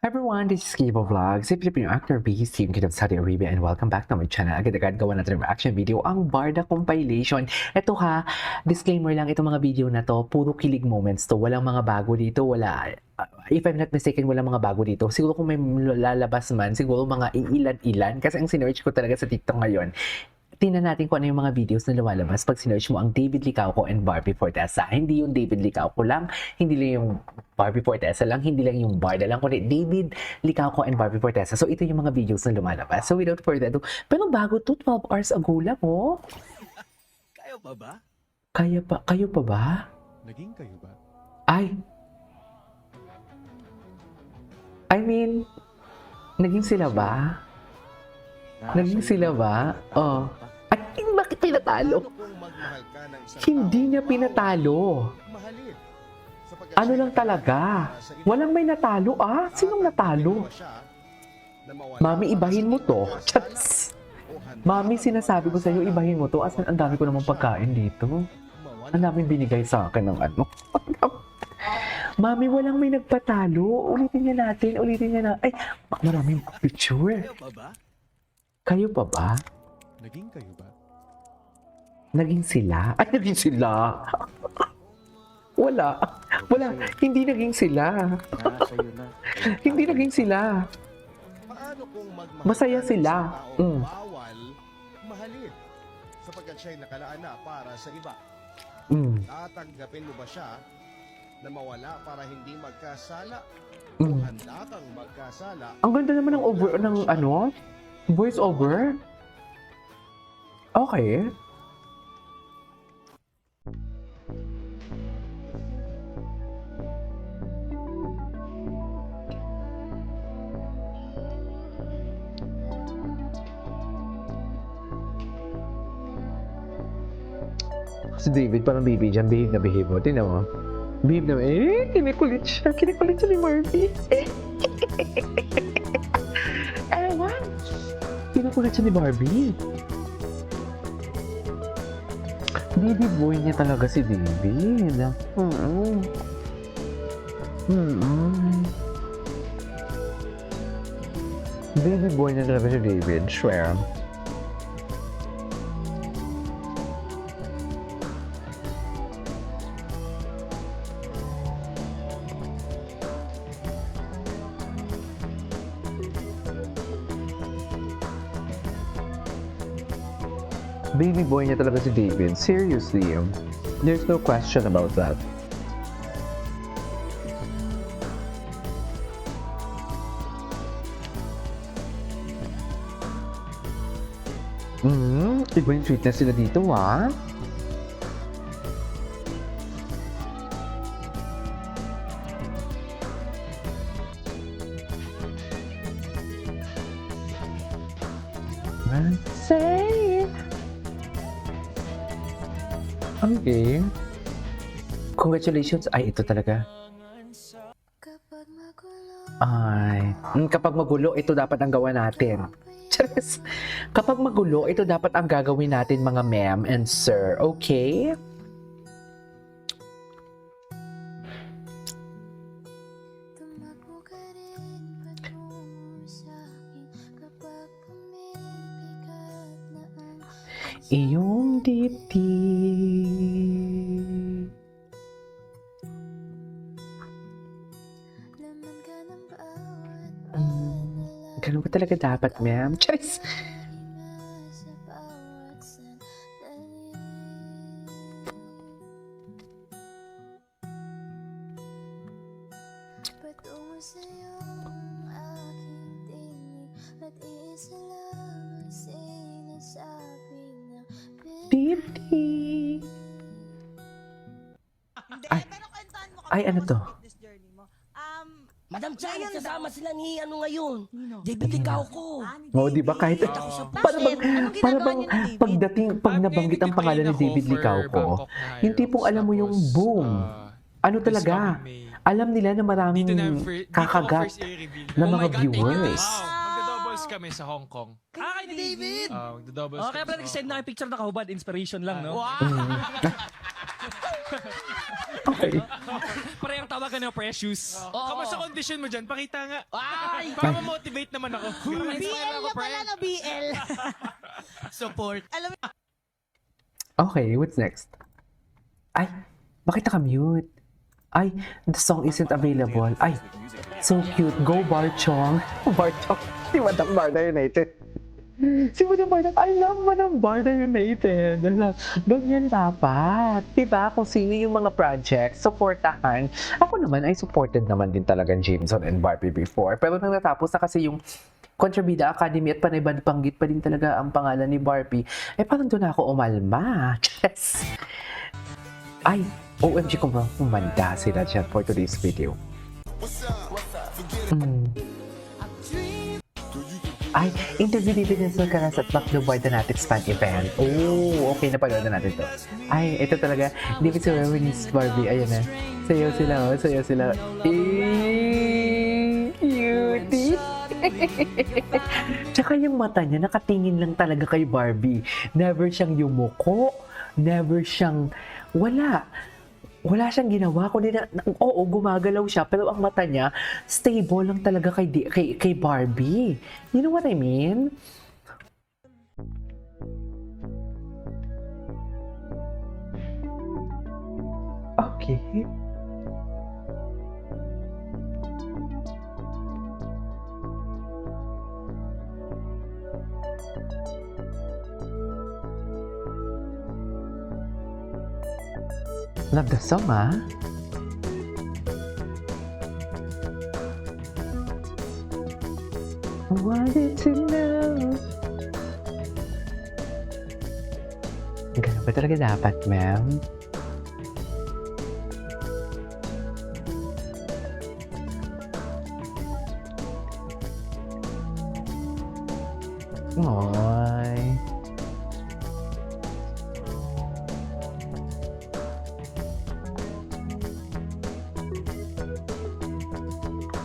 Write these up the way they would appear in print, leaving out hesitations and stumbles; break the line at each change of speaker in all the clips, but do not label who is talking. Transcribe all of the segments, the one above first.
Hi everyone, this is Kibo Vlog, si Filipino actor Biggie Team Kid of Saudi Arabia and welcome back to my channel. Agad-agad gawa natin ng reaction video, ang Barda compilation. Ito ha, disclaimer lang, itong mga video na to, puro kilig moments to. Walang mga bago dito, if I'm not mistaken, walang mga bago dito. Siguro kung may lalabas man, siguro mga iilan-ilan. Kasi ang sinearch ko talaga sa TikTok ngayon, tingnan natin kung ano yung mga videos na lumalabas pag sinearch mo ang David Licauco and Barbie Fortesa. Hindi yung David Licauco lang, hindi lang yung Barbie Fortesa lang, hindi lang yung Barda lang, kundi David Licauco and Barbie Fortesa. So ito yung mga videos na lumalabas. So without further ado, pero bago to, 12 hours ago lang, oh.
Kayo pa ba?
Kayo pa ba?
Naging kayo ba?
I mean, naging sila ba? Naging sila ba? Oh. At bakit pinatalo? Hindi niya pinatalo. Ano lang talaga? Walang may natalo Sinong natalo? Mami, ibahin mo to. Chats! Mami, sinasabi ko sa iyo, ibahin mo to. Asan ang dami ko namang pagkain dito. Ang daming binigay sa akin ng ano. Mami, walang may nagpatalo. Ulitin niya na. Ay, maraming picture.
Kayo pa ba?
Kayo pa ba?
Naging kayo ba?
Naging sila? Ay, naging sila. Wala. Hindi naging sila.
Sa'yo na.
Hindi naging sila.
Paano kung
Masaya sila.
bawal mahalin? Sapagkat siya'y nakalaan na para sa iba. Tatanggapin mo ba siya na mawala para hindi magkasala? O handa kang magkasala?
Ang ganda naman ng voice over. Okay. Si David parang baby dyan, behave mo. Tingnan mo. Behave na, kinikulit siya ni Murphy. Ewan. Kinukulit siya ni Barbie. Baby boy niya talaga si David. Baby boy niya talaga si David, swear. Baby boy niya talaga si David. Seriously. There's no question about that. Iba yung sweetness sila dito, Say. Okay. Congratulations. Ay, ito talaga. Kapag magulo, ito dapat ang gawa natin. Charis. Kapag magulo, ito dapat ang gagawin natin, mga ma'am and sir. Okay? Iyong dibdib. Ganun ba talaga dapat, ma'am? Charis! Dibdib. Ay, ano to?
Madam Chan, kasama sila ni ngayon. David Licauco.
Di ba kahit para bang pag nabanggit ang pangalan ni David Licauco, yung tipong alam mo yung boom. Ano talaga? Alam nila na maraming kakagat na mga viewers.
Magda-doubles kami sa Hong Kong.
Kay David!
Magda-doubles
Kaya pala nag-send na kayo picture na kahubad, inspiration lang, no?
Wow!
Okay.
Parehong tatawagan ng Precious.
Kamusta condition mo dyan? Pakita nga.
Ay!
Para ma-motivate naman ako.
Ma-inspire ako, friend.
BL.
Support.
Alam mo,
Okay, what's next? Ay, bakit naka-mute? Ay, the song isn't available. Ay, so cute. Go Barchong. Barchong. Si Madam Barda United. Si Madam Barda. I love Madam Barda United. Ganyan dapat. Diba? Kung sino yung mga projects, supportahan. Ako naman ay supported naman din talagang Jameson and Barbie before. Pero nang natapos na kasi yung Contrabida Academy at panay banggit pa din talaga ang pangalan ni Barbie, eh parang doon ako umalma. Yes! Ay, OMG kung kumanda sila dyan for today's video. Ay, interview ni Vanessa Caras at Black Blue Boy Danatics fan event. Oh, okay, napanood na natin to. Ay, ito talaga. Hindi ko sila release Barbie. Ayan na. Sayaw sila, oh. Sayaw sila. Cutie! Tsaka yung mata niya, nakatingin lang talaga kay Barbie. Never siyang yumuko. Never siyang... Wala siyang ginawa. Kundi oo, gumagalaw siya. Pero ang mata niya, stable lang talaga kay Barbie. You know what I mean? Okay. Love the song, ah. Wanted to know. Ganun ba talaga dapat, ma'am? Ay.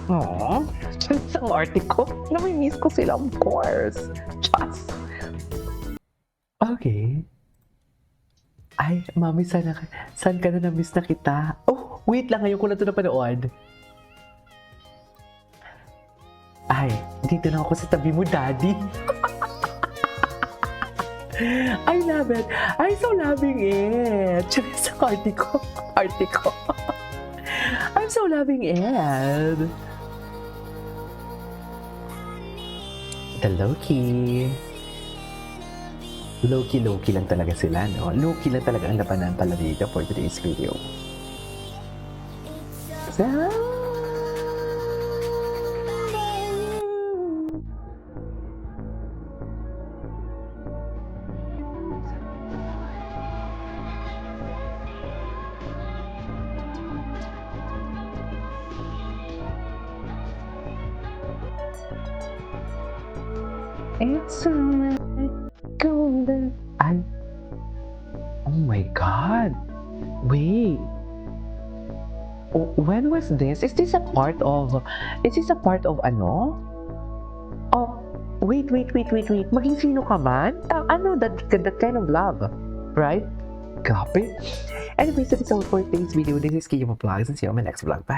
Aww. Ang arte ko. Namimiss ko sila, of course. Just. Okay. Ay, mami, saan ka na na-miss na kita? Oh, wait lang. Ngayon ko na ito napanood. Ay, dito lang ako sa tabi mo, daddy. I love it. I'm so loving it. Sa arte ko. I'm so loving it. The Loki. Loki lang talaga sila, no? Loki lang talaga ang labanan pala dito for today's video. It's a golden. Ay. Oh my God. Wait. Oh, when was this? Is this a part of ano? Oh, wait. Maging sino ka man? Ano, that kind of love. Right? Grabe. Anyways, that's all for today's video. This is Kiyo Vlogs and see you on my next vlog. Bye.